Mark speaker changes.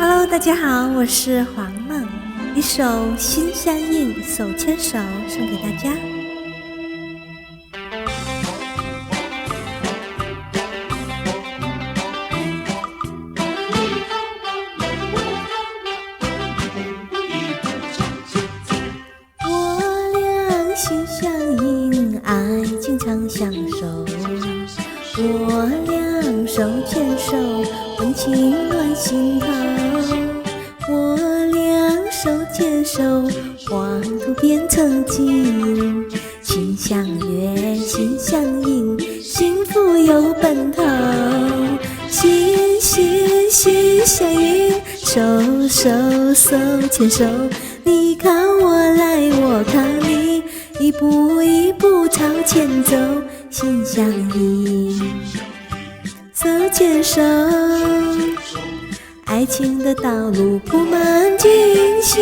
Speaker 1: Hello， 大家好，我是黄梦，一首《心相印》手牵手送给大家。我俩心相印，爱情长相守。我俩手牵手，温情暖心头。我俩手牵手，黄土变成金。心相约，心相印，幸福有奔头。心相印，手牵手。你靠我来，我靠你，一步一步朝前走。心相印，手牵手，爱情的道路铺满锦绣。